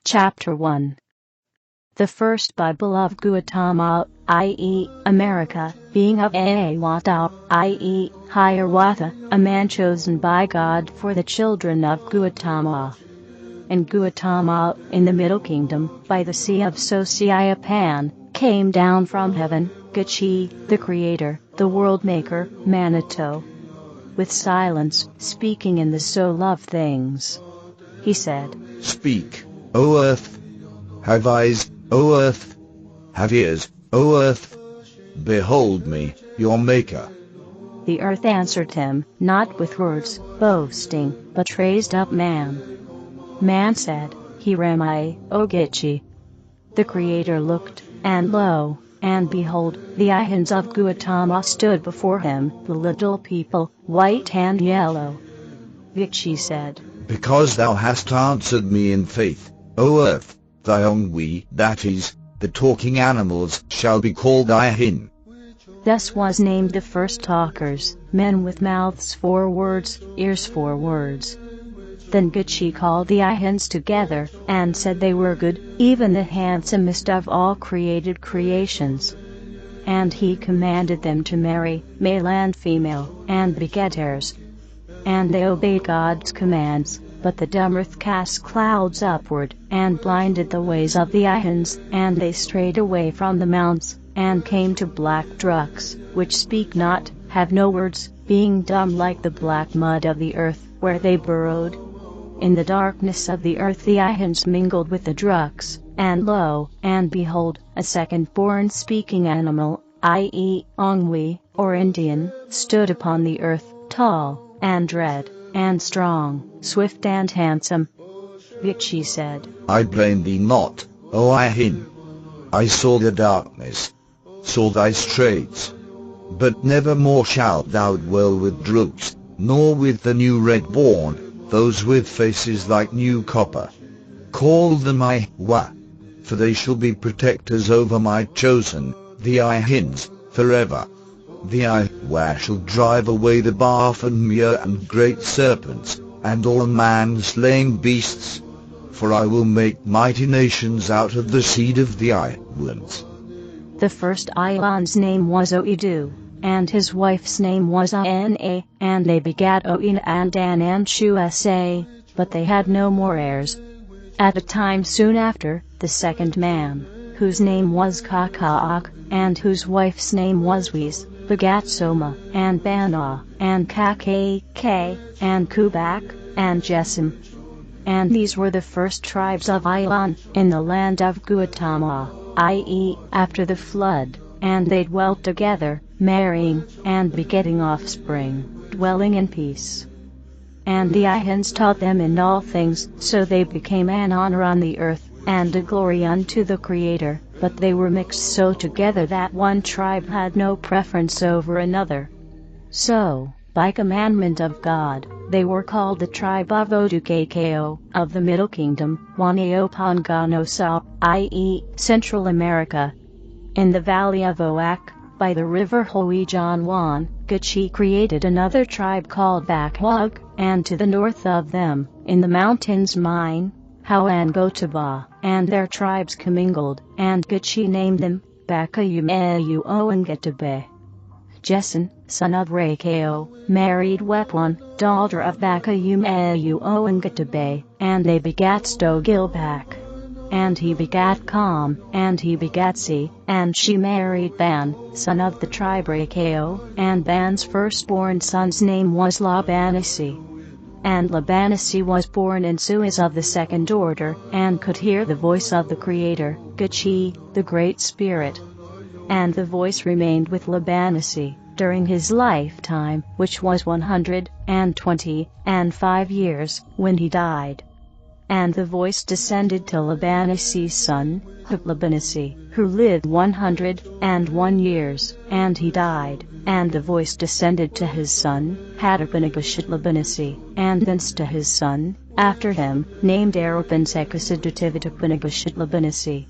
Chapter 1. The first Bible of Gautama, i.e., America, being of Hiawatha, i.e., Hiawatha, a man chosen by God for the children of Gautama. And Gautama, in the Middle Kingdom, by the sea of Sosiapan, came down from heaven, Gachi, the Creator, the World Maker, Manito. With silence, speaking in the soul of things. He said, Speak, O earth. Have eyes, O earth. Have ears, O earth. Behold me, your maker. The earth answered him, not with words, boasting, but raised up man. Man said, Here am I, O Gachi. The Creator looked, and lo, and behold, the Ihans of Gautama stood before him, the little people, white and yellow. Gachi said, Because thou hast answered me in faith, O earth, thy ongwi, that is, the talking animals, shall be called Ihin. Thus was named the first talkers, men with mouths for words, ears for words. Then Gachi called the Ihans together, and said they were good, even the handsomest of all created creations. And he commanded them to marry, male and female, and beget heirs. And they obeyed God's commands, but the dumb earth cast clouds upward, and blinded the ways of the Ihans, and they strayed away from the mounts, and came to black druks, which speak not, have no words, being dumb like the black mud of the earth, where they burrowed. In the darkness of the earth the Ihans mingled with the druks, and lo, and behold, a second-born speaking animal, i.e., Ongwi, or Indian, stood upon the earth, tall, and red, and strong, swift and handsome. Gachi said, I blame thee not, O Ihin. I saw the darkness, saw thy straits. But never more shalt thou dwell with drooks, nor with the new red-born, those with faces like new copper. Call them Iwa, for they shall be protectors over my chosen, the Ihins, forever. The Iwa shall drive away the Baphomet and great serpents, and all man-slaying beasts. For I will make mighty nations out of the seed of the Iwans. The first Ilan's name was Oedu, and his wife's name was Ana, and they begat Oin and Dan and Shusa, but they had no more heirs. At a time soon after, the second man, whose name was Kakaak, and whose wife's name was Wies, begat Soma, and Bana, and Kakak, and Kubak, and Jessim. And these were the first tribes of Ilan, in the land of Gautama, i.e., after the flood, and they dwelt together, marrying, and begetting offspring, dwelling in peace. And the Ihans taught them in all things, so they became an honor on the earth, and a glory unto the Creator, but they were mixed so together that one tribe had no preference over another. So, by commandment of God, they were called the tribe of Odukako, of the Middle Kingdom, Wanaopanganosa, i.e., Central America. In the valley of Oak, by the river Hoijanwan, Gachi created another tribe called Bakwag, and to the north of them, in the mountains Mine, Hawangotaba, and their tribes commingled, and Gachi named them Bakayumeuongetabe. Jessen, son of Rakao, married Wepwan, daughter of Bakayumeuongetabe, and they begat Stogilbak. And he begat Kam, and he begat Si, and she married Ban, son of the tribe Rakao, and Ban's firstborn son's name was Labanasi. And Labanasi was born in Suez of the second order, and could hear the voice of the Creator, Gachi, the Great Spirit. And the voice remained with Labanasi during his lifetime, which was 125 years, when he died. And the voice descended to Labanasi's son, Labanasi, who lived 101 years, and he died. And the voice descended to his son, Labanasi, and thence to his son, after him, named Labanasi.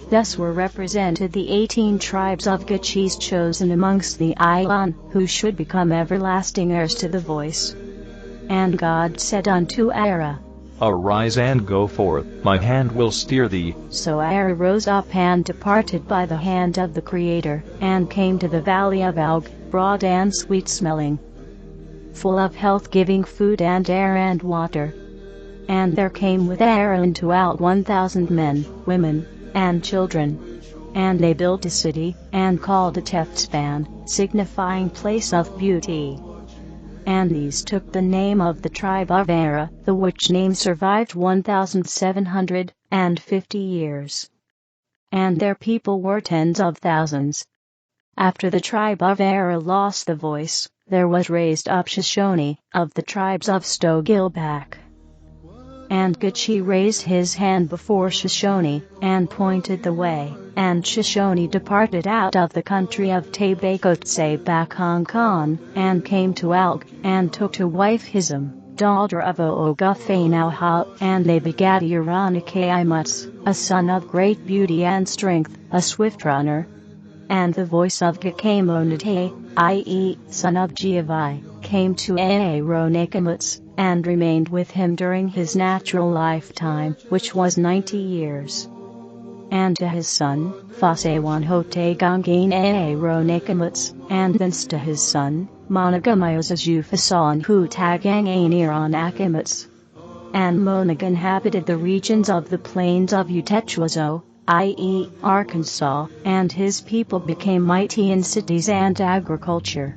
Thus were represented the 18 tribes of Gachis chosen amongst the Ilan, who should become everlasting heirs to the voice. And God said unto Ara, Arise and go forth, my hand will steer thee. So Era rose up and departed by the hand of the Creator, and came to the valley of Alg, broad and sweet-smelling, full of health-giving food and air and water. And there came with Era into Alg 1,000 men, women, and children. And they built a city, and called it Tefspan, signifying place of beauty. And these took the name of the tribe of Era, the which name survived 1,750 years. And their people were tens of thousands. After the tribe of Era lost the voice, there was raised up Shoshone, of the tribes of Stogilback. And Gachi raised his hand before Shoshone, and pointed the way, and Shoshone departed out of the country of Tabakotse back Hong Kong, and came to Alg, and took to wife Hisam, daughter of Oahspe, and they begat Imuts, a son of great beauty and strength, a swift runner. And the voice of Gakamonite, i.e., son of Jeevi, came to Aaronikamuts, and remained with him during his natural lifetime, which was 90 years. And to his son, Fasewan Hotegangin Aaronikamuts, and thence to his son, Monogamiosazuphasan Hutaganganiron Akamuts. And Monog inhabited the regions of the plains of Utechwazo, i.e., Arkansas, and his people became mighty in cities and agriculture.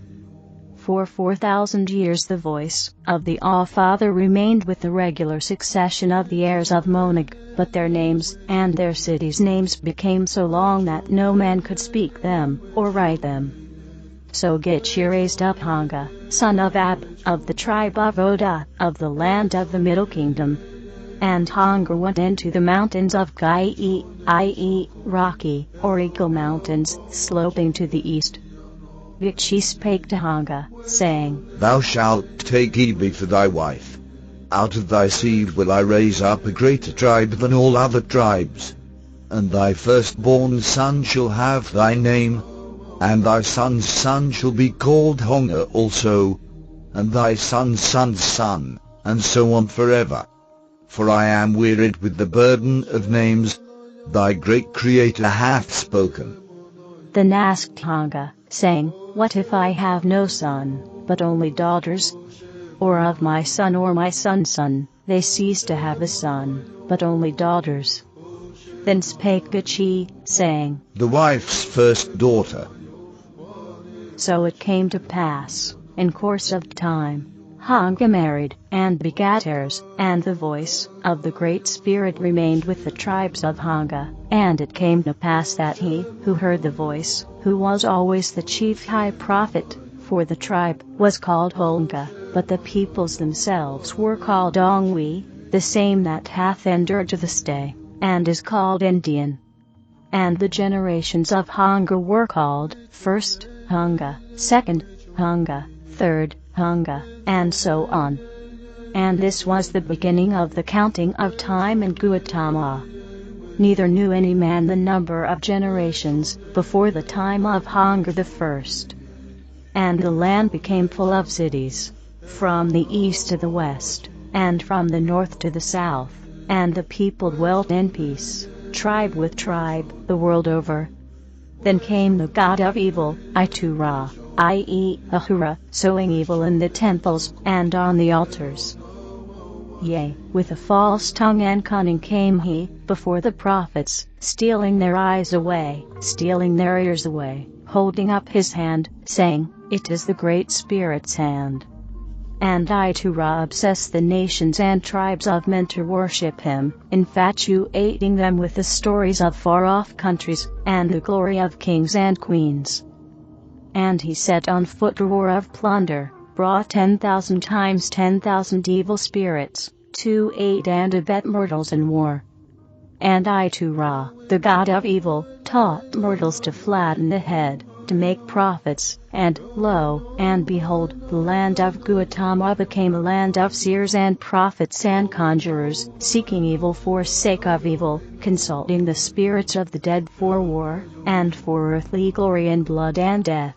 For 4,000 years the voice of the All-Father remained with the regular succession of the heirs of Monog, but their names and their cities' names became so long that no man could speak them or write them. So Gitche raised up Hanga, son of Ab, of the tribe of Oda, of the land of the Middle Kingdom. And Hanga went into the mountains of Gai, i.e., rocky, or eagle mountains, sloping to the east. Gitche spake to Hanga, saying, Thou shalt take Ebe for thy wife. Out of thy seed will I raise up a greater tribe than all other tribes. And thy firstborn son shall have thy name, and thy son's son shall be called Honga also, and thy son's son's son, and so on forever. For I am wearied with the burden of names. Thy great Creator hath spoken. Then asked Hanga, saying, What if I have no son, but only daughters? Or of my son or my son's son, they cease to have a son, but only daughters. Then spake Gitche, saying, The wife's first daughter. So it came to pass, in course of time, Hanga married, and begat heirs, and the voice of the Great Spirit remained with the tribes of Hanga. And it came to pass that he, who heard the voice, who was always the chief high prophet, for the tribe, was called Holga, but the peoples themselves were called Ongwi, the same that hath endured to this day, and is called Indian. And the generations of Hanga were called, first, Hanga, second, Hanga, third, Hanga, and so on. And this was the beginning of the counting of time in Gautama. Neither knew any man the number of generations before the time of Hanga the first. And the land became full of cities, from the east to the west, and from the north to the south, and the people dwelt in peace, tribe with tribe, the world over. Then came the god of evil, Itura, i.e., Ahura, sowing evil in the temples and on the altars. Yea, with a false tongue and cunning came he before the prophets, stealing their eyes away, stealing their ears away, holding up his hand, saying, It is the Great Spirit's hand. And Itura obsessed the nations and tribes of men to worship him, infatuating them with the stories of far-off countries, and the glory of kings and queens. And he set on foot a war of plunder, brought 10,000 times 10,000 evil spirits, to aid and abet mortals in war. And Itura, the god of evil, taught mortals to flatten the head, to make prophets, and lo, and behold, the land of Gautama became a land of seers and prophets and conjurers, seeking evil for sake of evil, consulting the spirits of the dead for war, and for earthly glory and blood and death.